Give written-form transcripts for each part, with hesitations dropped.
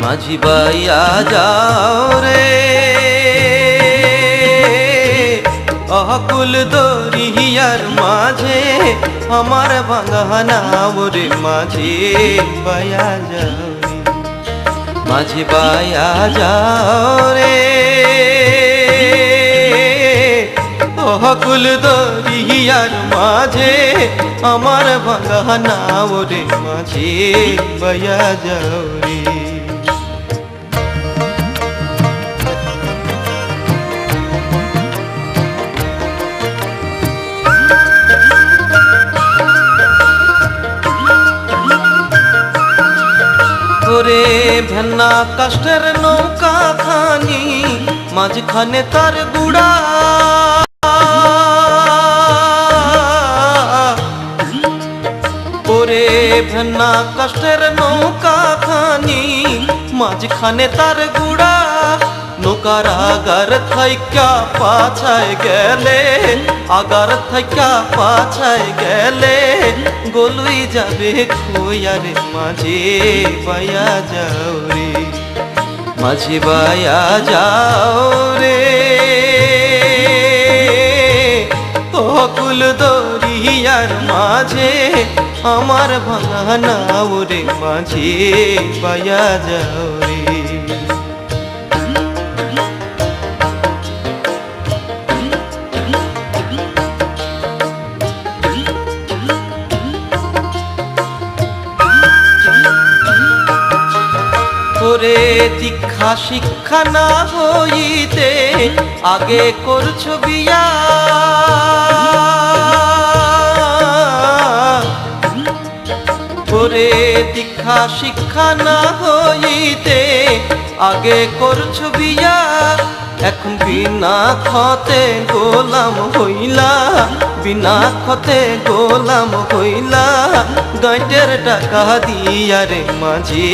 মাঝি বাইয়া যাও রে অকুল দরিয়ার মাঝে আমার ভাঙা নাও রে মাঝি বাইয়া যাও রে মাঝি বাইয়া যাও রে অকুল দরিয়ার মাঝে আমার ভাঙা নাও রে মাঝি বাইয়া যাও রে ওরে ভেন্না কাষ্টের নৌকা খানি মাঝখানে তার গুড়া ওরে ভেন্না কাষ্টের নৌকা খানি মাঝখানে তার গুড়া নৌকার আগার থাইকা পাছায় গেলে আগার থাইকা পাছায় গেলে গলুই যাবে খোয়ারে মাঝি বাইয়া যাও রে মাঝি বাইয়া যাও রে অকুল দরিয়ার মাঝে আমার ভাঙা নাও রে মাঝি বাইয়া যাও রে ওরে দীক্ষা শিক্ষা না হইতে আগে করছো বিয়া ওরে দীক্ষা শিক্ষা না হইতে আগে করছো বিয়া এখন বিনা খতে গোলাম হইলা বিনা খতে গোলাম হইলা গাঁটের টাকা দিয়া রে মাঝি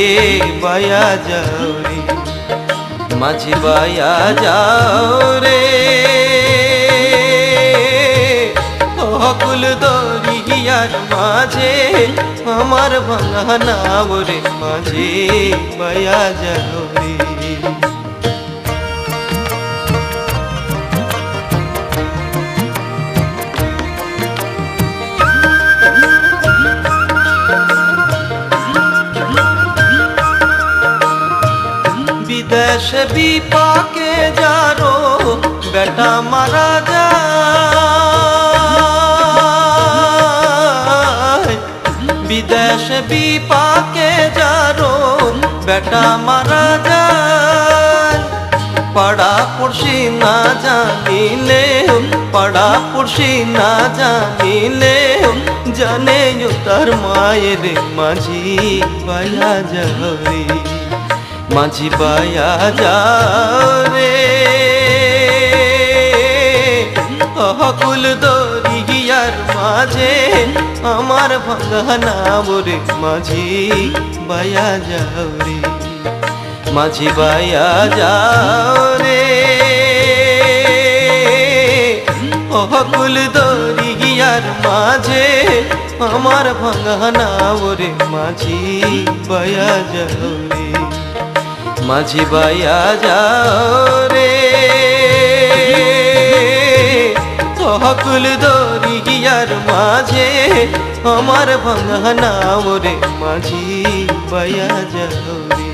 বাইয়া যাও রে মাঝি বাইয়া যাও রে অকুল দরিয়ার মাঝে আমার ভাঙা নাও রে মাঝি বাইয়া যাও রে বিদেশ বিপাকে যারো বেটা মারা যায় বিদেশ বিপাকে যারো বেটা মারা যায় পাড়া পড়শি না জানিলে পাড়া পড়শি না জানিলে জানে তার মায়ের মাঝি বাইয়া যাও রে মাঝি বাইয়া যাও রে অকুল দরিয়ার মাঝে আমার ভাঙা নাও রে মাঝি বাইয়া যাও রে মাঝি বাইয়া যাও রে অকুল দরিয়ার মাঝে আমার ভাঙা নাও রে মাঝি বাইয়া যাও রে মাঝি বাইয়া যাও রে অকুল দরিয়ার মাঝে আমার ভাঙা নাও রে মাঝি বাইয়া যাও রে